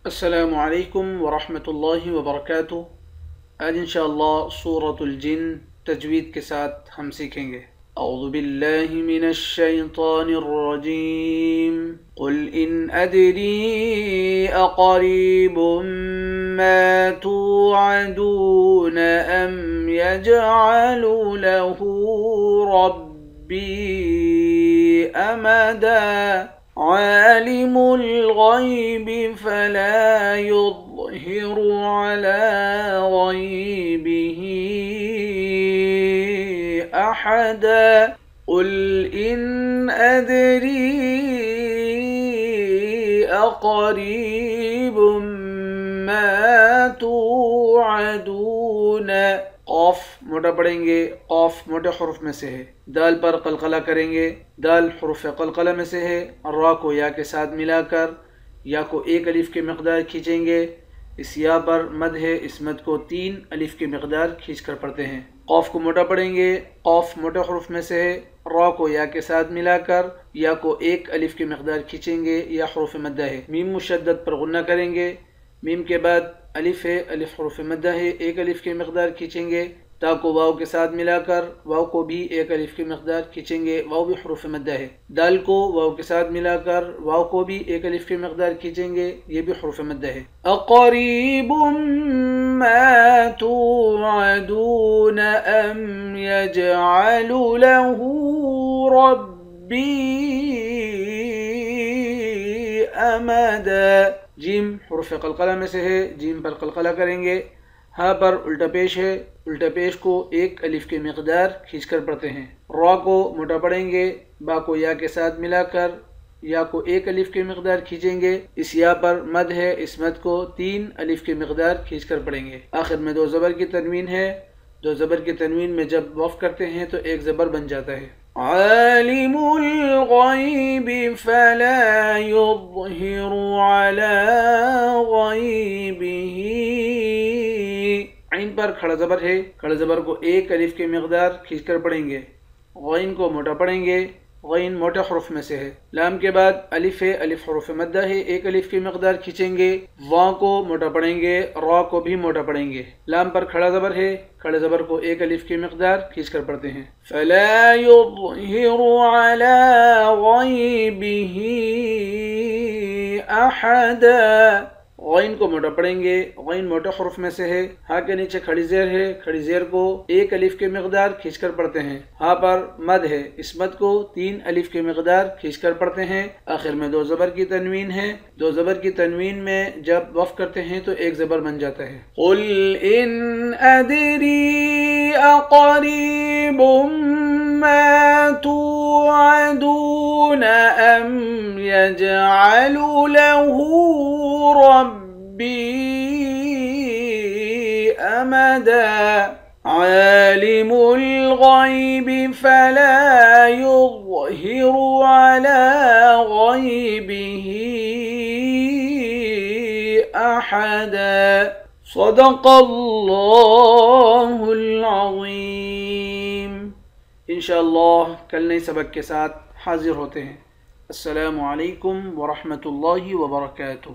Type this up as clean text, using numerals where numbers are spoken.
अस्सलामु अलैकुम वरहमतुल्लाहि वबरकातुह। आज इंशाअल्लाह सूरतुल जिन तजवीद के साथ हम सीखेंगे। औज़ु बिल्लाहि मिनश शैतानिर रजीम। कुल इन अदरी अक़रीबुम मा तुअदून अम यजअलु लहू रब्बी अमदा आलिमुल गैबि फला युज़हिरु अला गैबिही अहदा। कुल इन अदरी अक़रीबुम मा तुअदून। क़ाफ मोटा पढ़ेंगे, क़ाफ मोटे हुरूफ में से है। दाल पर कलकला करेंगे, दाल हुरूफ कलकला में से है। रा को या के साथ मिलाकर या को एक अलिफ के मकदार खींचेंगे। इस या पर मद है, इस मद को 3 अलिफ के मकदार खींच कर पढ़ते हैं। क़ाफ को मोटा पढ़ेंगे, क़ाफ मोटे हुरूफ में से है। रा को या के साथ मिलाकर या को एक अलिफ के मकदार खींचेंगे, या हुरूफ मद्दा है। मीम मुशद्दद पर गुन्ना करेंगे, मीम के बाद अलिफ है, अलिफ हुरूफ मद्दा है, एक अलिफ के मकदार खींचेंगे। ता को वाव के साथ मिलाकर वाव को भी एक अलिफ के मकदार खींचेंगे, वाव भी हुरूफ मद्दा है। दाल को वाव के साथ मिलाकर वाव को भी एक अलिफ के मकदार खींचेंगे, ये भी हुरूफ मद्दा है। अक़रीबुम मा तुअदून अम यजअलु लहू रब्बी अमदा। जीम हुरूफ कलकला में से है, जीम पर कलकला करेंगे। हा पर उल्टा पेश है, उल्टा पेश को एक अलिफ के मकदार खींच कर पढ़ते हैं। रा को मोटा पढ़ेंगे, बा को या के साथ मिलाकर या को एक अलिफ के मकदार खींचेंगे। इस या पर मद है, इस मद को 3 अलिफ के मकदार खींच कर पढ़ेंगे। आखिर में 2 ज़बर की तनवीन है, 2 ज़बर की तनवीन में जब वक़्फ़ करते हैं तो एक ज़बर बन जाता है। आलिमुल गैबि फला युज़हिरु अला गैबिही। आइन पर खड़ा ज़बर है, खड़ा ज़बर को एक अलिफ के मकदार खींच कर पढ़ेंगे। गैन को मोटा पढ़ेंगे, गैन मोटे हुरूफ में से है। लाम के बाद अलिफ है, अलिफ हुरूफ मद्दा है, एक अलिफ की मकदार खींचेंगे। वा को मोटा पढ़ेंगे, रा को भी मोटा पढ़ेंगे। लाम पर खड़ा ज़बर है, खड़े ज़बर को एक अलिफ की मकदार खींच कर पढ़ते हैं। फला युज़हिरु अला गैबिही अहदा। गैन को मोटा पढ़ेंगे, गैन मोटे हुरूफ में से है। हा के नीचे खड़ी ज़ेर है, खड़ी ज़ेर को एक अलिफ के मकदार खींच कर पढ़ते हैं। हा पर मद है, इस मद को 3 अलिफ के मकदार खींच कर पढ़ते हैं। आखिर में 2 ज़बर की तनवीन है, 2 ज़बर की तनवीन में जब वक़्फ़ करते हैं तो एक ज़बर बन जाता है। कुल इन अदरी अक़रीबुम मा तुअदून अम यजअलु लहू रब्बी अमदा आलिमुल गैबि फला युज़हिरु अला गैबिही अहदा। सदक़ल्लाहुल अज़ीम। इंशाअल्लाह कल नए सबक के साथ हाजिर होते हैं। अस्सलामु अलैकुम वरहमतुल्लाहि वबरकातुह।